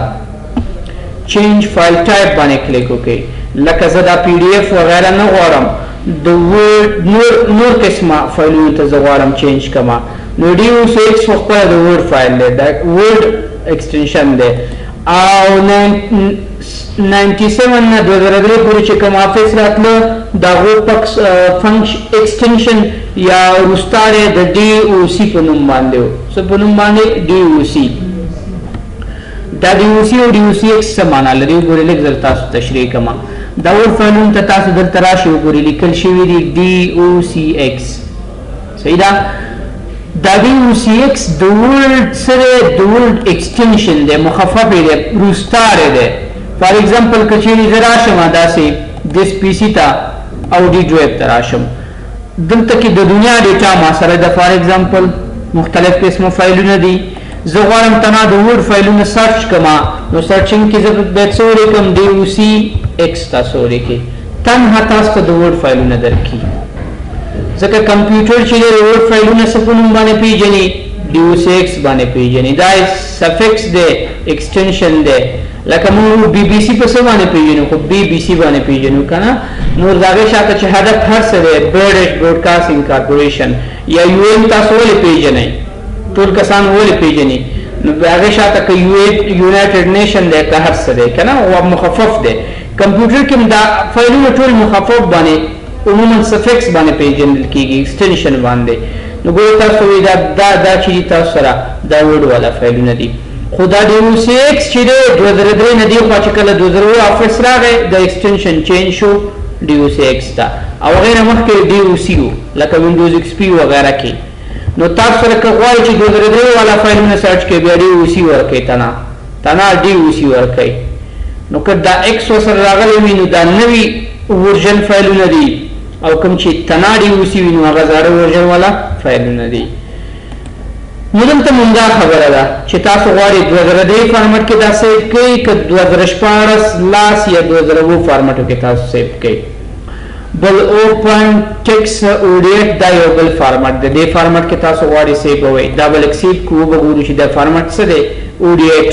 چینج فایل ټایپ باندې کلیک وکړئ. لکه زه دا پی ډي ایف وغیره نه غواړم، د ورډ نور قسمه فایلونو ته زه غواړم چینج کړم. نو ډي او سی ایکس خو خپله د ورډ فایل دی، دا ورډ ایکسټنشن دی. او 97 نه 2003 پورې چې کوم آفیس راتله د هغو ایکسټنشن یا وروستاړی د ډي او سی په نوم باندې و. څه په نوم باندې؟ ډي او سی. دا ډي او سی او ډي او سی ایکس څه معنا لري وګورئ، لږ زر تاسو تشریح کوم. دا ورډ فایلونو ته تاسو دلته راشئ وګورئ لیکل شوي دي ډي او سی ایکس. صحیح ده؟ دا ډي او سی ایکس د ورډ سره د ورډ ایکسټنشن دی، مخفف دی، وروستاړی دی. فار ایگزامپل که چېرې زه راشم داسې دس پي سي ته او ډي ډرایو ته راشم، دلته کې د دنیا ډیټا ما سره ده. فار ایگزامپل مختلف قسمه فایلونه دي، زه غواړم تنها د ورډ فایلونه سرچ کړم. نو سرچینګ کې زه باید څه ولیکم؟ ډي او سی ایکس تاسو ولیکئ، تنها تاسو ته د ورډ فایلونه درکړي. ځکه کمپیوټر چې د ورډ فایلونه څه په نوم باندې پیژني؟ ډي او سی ایکس باندې پیژني. دا سفکس دی، ایکسټنشن دی. لکه موږ بی بی سی په څه باندې پیژنو؟ خو بی بی سی باندې پیژنو که نه. نور د هغې شاته چې هدف هر څه دی، برټش براډکاسټینګ کارپوریشن یا یو ایم تاسو ولې پیژنئ؟ ټول کسان ولې پیژني؟ نو د هغې شاته که یونایټډ نیشن دی که هر څه دی که نه، مخفف دی. کمپیوټر کې دا فایلونه ټول مخفف باندې عموما سفکس باندې پیژندل کېږي، ایکسټنشن باندې. نو ګورئ تاسو وایي دا چې دي تاسو سره دا ورډ والا فایلونه دي. خو دا ډي او سی ایکس چې دی 2003 نه دی خوا چې کله 2002 آفیس راغی د ایکسټنشن چینج شو ډي او سی ایکس ته، او هغې نه مخکې ډي او سی و لکه وینډوز ایکس پي وغیره کې. نو تاسو سره که غواړئ چې 2003 والا فایلونه سرچ کړئ بیا ډي او سی ورکړئ، تنها ډي او سی ورکړئ. نو که دا ایکس ورسره راغلی وي نو دا نوي ورژن فایلونه دي، او کوم چې تنها ډي او سی وي نو هغه زاړه ورژن والا فایلونه دي. نو دلته مونږ خبره ده چې تاسو غواړئ 2003 فارمټ کې دا سیو کړئ که 2014 لاس یا 2002 فارمټو کې تاسو سیو کړئ. بل اوپن ټیکس اوډیټ دا یو بل فارمټ دی، دې فارمټ کې تاسو غواړئ سیو کوئ. دا بل اکسیپ کو وګورو چې دا فارمټ څه دی، اوډیټ.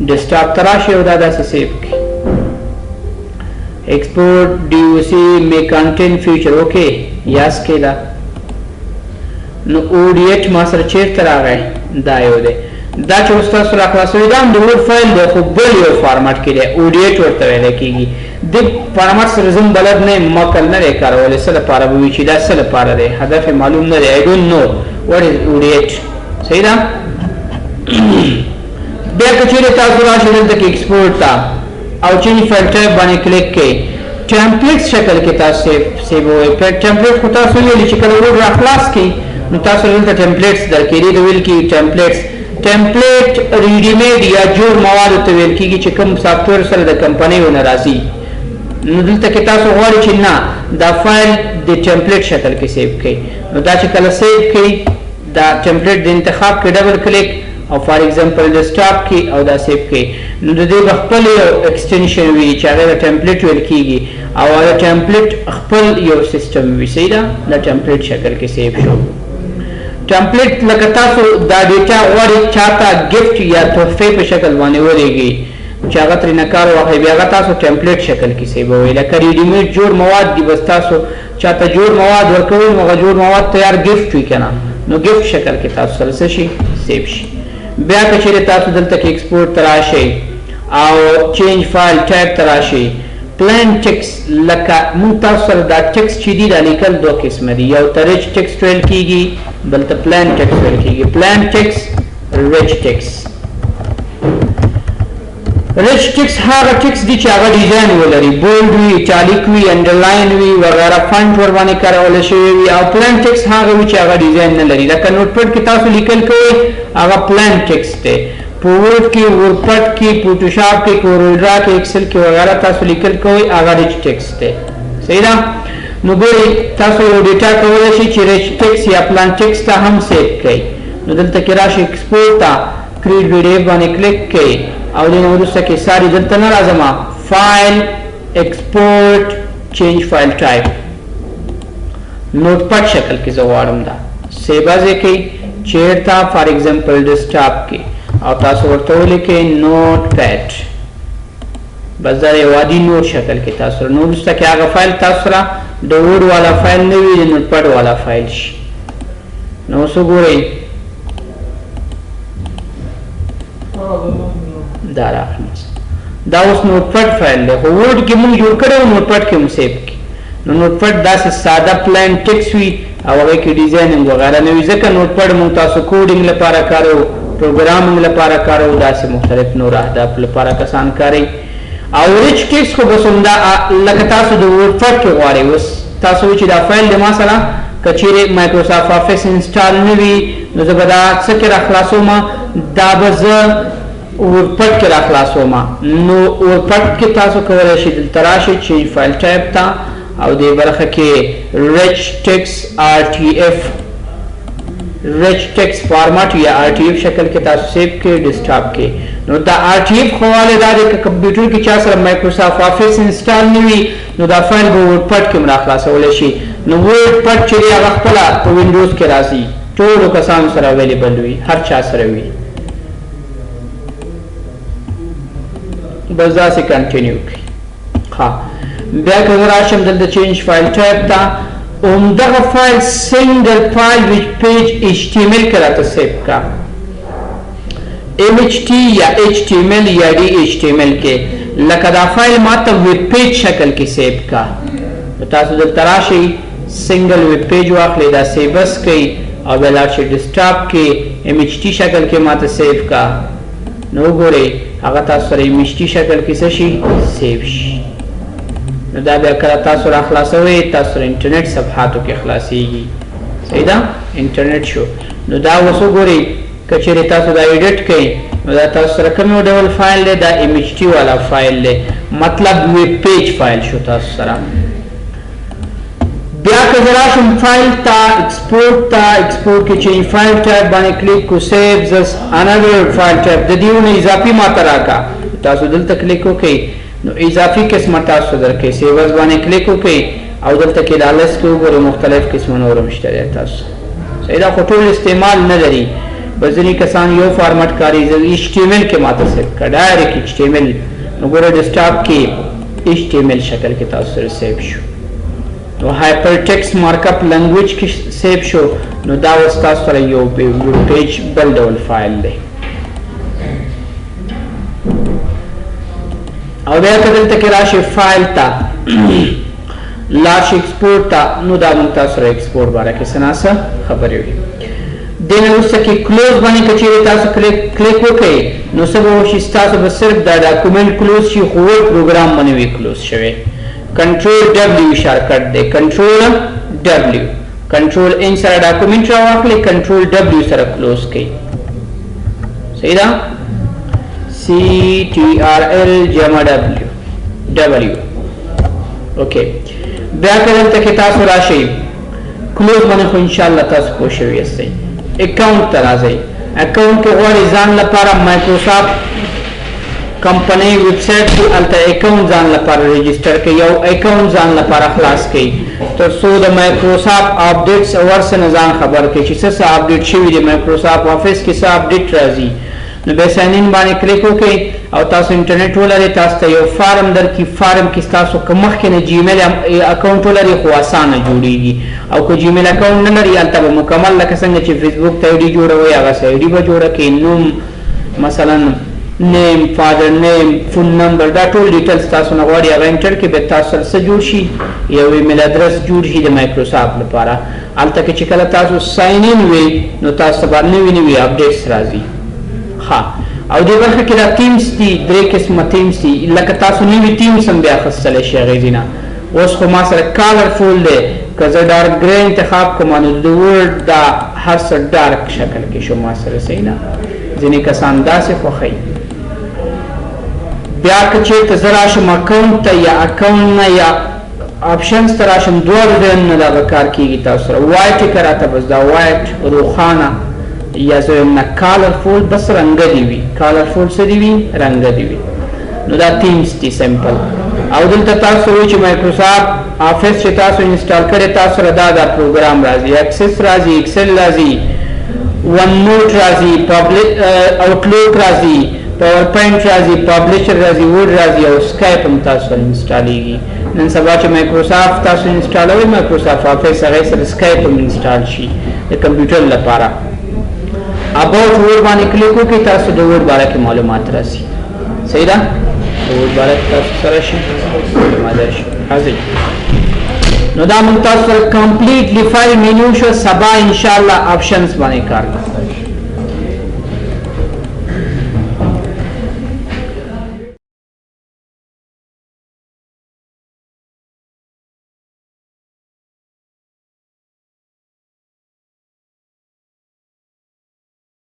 ډیسکټاپ ته راشئ او دا داسې سیو کړئ. ایکسپورټ ډي او سی می کنټین فیوچر اوکې یاس کې دا. نو اوډیټ ما سره چیرته راغی؟ دا یو دی. دا چې اوس تاسو را خلاصوئ دا هم د ورډ فایل دی خو بل یو فارمټ کې دی، اوډیټ ورته ویلی کېږي. د فارمټ سره زم بلد نه مکل نه کارول سره لپاره وی چې دا سره لپاره دی هدف معلوم نه دی I don't know what is ODH صحیح ده بیا کچېره تاسو راشئ دلته کې ایکسپورټ تا او چینج فایل ټایپ باندې کلیک کړئ ټمپلیټ شکل کې تاسو سیووي په ټمپلیټ خو تاسو ویل چې کله ور راخلاص کړئ نو تاسو دلته ټمپلیټس درکې دی ویل کې ټمپلیټس ټمپلیټ ریډی میډ یا جوړ مواد ته ویل کېږي چې کوم سافټویر سره د کمپنۍ ونه راځي نو دلته کې تاسو غواړئ چې نه دا فایل د ټمپلیټ شکل کې سیو کړئ نو دا چې کله سیو کړئ دا ټمپلیټ د انتخاب کې ډبل کلیک او فار ایگزامپل د سٹاپ کې او دا سیو کړئ نو د دې خپل یو ایکسټنشن وی چې هغه د ټمپلیټ ویل کېږي او دا ټمپلیټ خپل یو سیستم وی صحیح ده د ټمپلیټ شکل کې سیو شو ټمپلیټ لکه تاسو دا ډیټا غواړئ چاته گیفت یا تحفه په شکل باندې ورېږي چې هغه ترې نه کار واخلي بیا هغه تاسو ټمپلیټ شکل کې سیووئ لکه ریډي میډ جوړ مواد دي بس تاسو چاته جوړ مواد ورکوئ نو هغه جوړ مواد تیار گیفت وي که نه نو گیفت شکل کې تاسو سره څه شي سیو شي بیا که چیرې تاسو دلته کې ایکسپورټ ته راشئ او چینج فایل ټایپ ته راشئ پلین ټیکس لکه موږ تاسو سره دا ټیکس چې دي دا لیکل دوه قسمه دي یو ته ریچ ټیکس ویل کېږي بل ته پلین ټیکس ویل کېږي پلین ټیکس ریچ ټیکس ریچ ټیکس هغه ټیکس دي چې هغه ډیزاین ولري بولډ وي ایټالیک وي انډرلاین وي وغیره فونټ ور باندې کارول شوی وي او پلین ټیکس هغه وي چې هغه ډیزاین نه لري لکه نوټ پیډ کې تاسو لیکل کوئ هغه پلین ټیکس دی په ورډ کې ورپټ کې فوټوشاپ کې کورولا کې ایکسل کې وغیره تاسو لیکل کوئ هغه ریچ ټیکس دی صحیح ده نو ګورئ تاسو یو ډیټا کولی شئ چې ریچ ټیکس یا پلان ټیکس ته هم سیو کړئ نو دلته کې راشئ ایکسپورټ ته کریټ ویډیو باندې کلیک کړئ او دې نه وروسته کې ساري دلته نه راځم فایل ایکسپورټ چینج فایل ټایپ نوټ پټ شکل کې زه غواړم دا سیو از یې کوئ چیرته فار ایگزامپل ډیسکټاپ کې او تاسو ورته ولیکئ نوٹ پیډ بس دا یو عادي نوٹ شکل کې تاسو سره نو وروسته کې هغه فایل تاسو سره د ورډ والا فایل نه وي د نوټ پیډ والا فایل شي نو اوس وګورئ دا راغلی دا اوس نوټ پیډ فایل دی خو ورډ کې موږ جوړ کړی و نوټ پیډ کې هم سیو کړي نو نوټ پیډ داسې ساده پلین ټیکس وي او هغه کې ډیزایننګ وغیره نه وي ځکه نوټ پیډ موږ تاسو کوډینګ لپاره کاروو پروګرامینګ لپاره کاروو داسې مختلف نور اهداف لپاره کسان کاروي او ریچ ټیکس خو بس همدا لکه تاسو د ورډ پیډ کې غواړئ اوس تاسو وایئ چې دا فایل د ما سره که چیرې مایکروسافټ افیس انسټال نه وي نو زه به دا څه کې راخلاصوم دا به زه ورډ پیډ کې راخلاصوم نو ورډ پیډ کې تاسو کولی شئ دلته راشئ چینج فایل ټایپ ته او دې برخه کې ریچ ټیکس RTF ریچ ټیکس فارمټ یا RTF شکل کې تاسو سیو کړئ ډیسکټاپ کې نو دا RTF خواله دا د کمپیوټر کې چا سره مایکروسافټ افیس انسټال نه وي نو دا فایل به ورډ پیډ کې هم راخلاصولی شي نو ورډ پیډ چې دی هغه خپله په وینډوز کې راځي ټولو کسانو سره اویلیبل وي هر چا سره وي بس داسې کنټینیو کړئ ها بیا که زه راشم دلته چینج فایل ټایپ ته همدغه فایل سنګل فایل وچ پیج HTML کې راته سیو کا MHT یا HTML یا DHTML کې لکه دا فایل ماته ویب پیج شکل کې سیو کا تاسو دلته راشئ سنګل ویب پیج واخلئ دا سیوس کوئ او بیا لاړ شئ ډیسکټاپ کې MHT شکل کې ماته سیو کا نو وګورئ هغه تاسو سره MHT شکل کې څه شي سیو شي نو دا بیا کله تاسو را خلاصوئ تاسو سره انټرنیټ صفحاتو کې خلاصیږي صحیح ده انټرنیټ شو نو دا اوس وګورئ که چیرې تاسو دا ایډیټ کړئ نو دا تاسو سره کوم ډول فایل دی دا MHT والا فایل دی مطلب ویب پیج فایل شو تاسو سره بیا که زه راشم فایل ته ایکسپورټ کې چینج فایل ټایپ باندې کلیک کو سیو زس انادر فایل ټایپ د دې نه اضافي ماته راکا تاسو دلته کلیک وکړئ نو اضافي قسمه تاسو درکې سیوز باندې کلیک وکړئ او دلته کې د لس کې وګورئ مختلف قسمه نور هم شته تاسو صحیح ده خو ټول استعمال نه لري بس ځینې کسان یو فارمټ کاروي HTML کې ماته سیو کړه ډایرکټ HTML نو ګوره ډیسکټاپ کې HTML شکل کې تاسو سره سیو شو نو هایپر ټیکس مارک اپ لنګویج کې سیو شو نو دا اوس تاسو سره یو پیج بل ډول فایل دی او بیا که دلته کې راشي فایل ته لاړ شي ایکسپورټ ته نو دا موږ تاسو سره ایکسپورټ باره کې څه ناڅه خبرې وي. دې نه وروسته کې کلوز باندې که چیرې تاسو کلیک وکړئ نو څه به وشي ستاسو به صرف دا ډاکومنټ کلوز شي خو پروګرام باندې وي کلوز شوی. کنټرول ډبلیو شارټکټ دی کنټرول ډبلیو کنټرول ان سره ډاکومنټ راواخلئ کنټرول ډبلیو سره کلوز کړئ. صحیح ده CTRL جمع ډبلیو اوکې. بیا که دلته کې تاسو راشئ کلوز باندې خو انشاءالله تاسو پوه شوي یاستئ. اکاونټ ته راځئ. اکاونټ کې غواړئ ځان لپاره مایکروسافټ کمپنۍ ویب سایټ کې هلته اکاونټ ځان لپاره رجسټر کړئ یو اکاونټ ځان لپاره خلاص کړئ تر څو د مایکروسافټ اپډیټس ورسه نه ځان خبر کړئ چې څه اپډیټ شوي دي مایکروسافټ افیس کې څه اپډیټ راځي. نو بیا ساین ان باندې کلیک وکړئ او تاسو انټرنیټ ولرئ تاسو ته یو فارم درکړي فارم کې ستاسو که مخکې نه جیمیل اکاونټ ولرئ خو اسانه جوړیږي او که جیمیل اکاونټ نه لرئ هلته به مکمل لکه څنګه چې فیسبوک ته آی ډي جوړوئ هغسې آی ډي به جوړه کړئ نوم مثلا نیم فادر نیم فون نمبر دا ټول ډیټیلز تاسو نه غواړي هغه انټر کړئ بیا تاسو سره څه جوړ شي یو ایمیل ادرس جوړ شي د مایکروسافټ لپاره. هلته کې چې کله تاسو ساین ان وئ نو تاسو به نوي نوي اپډیټس راځي. ها او دې برخه کې دا ټیمز دي درې قسمه ټیمز دي لکه تاسو نوي ټیمز هم بیا اخیستلی شئ هغې ځینه. اوس خو ما سره کالرفول دی که زه ډارک ګرې انتخاب کړم نو د ورډ دا هر څه ډارک شکل کې شو ما سره صحیح نه. ځینې کسان داسې خوښوي. بیا که چېرته زه راشم اکاونټ ته یا اکاونټ نه یا آپشنز ته راشم دواړو ډېر نه دا به کار کېږي تاسو سره. وایټ یې که راته بس دا وایټ روښانه یا زه نه کالرفول بس رنګه دي وي کالرفول څه دي وي رنګه دي وي. نو دا ټیمز دي سمپل. او دلته تاسو وایي چې مایکروسافټ افیس چې تاسو انسټال کړی تاسو سره دا پروګرام راځي اکسس راځي ایکسل راځي ون نوټ راځي آوټلوک راځي پاور پوینټ راځي پبلشر راځي ورډ راځي او سکایپ هم تاسو سره انسټالیږي. نن سبا چې مایکروسافټ تاسو انسټالوئ مایکروسافټ افیس هغې سره سکایپ هم انسټال شي د کمپیوټر لپاره. اباؤٹ ورډ باندې کلیک وکړئ تاسو د ورډ باره کې معلومات راسي. صحیح ده د ورډ باره کې تاسو سره شي معلومات راشي. حاضر نو دا موږ تاسو سره کمپلیټلی فایل مینیو شو. سبا انشاءالله آپشنز باندې کار کوو.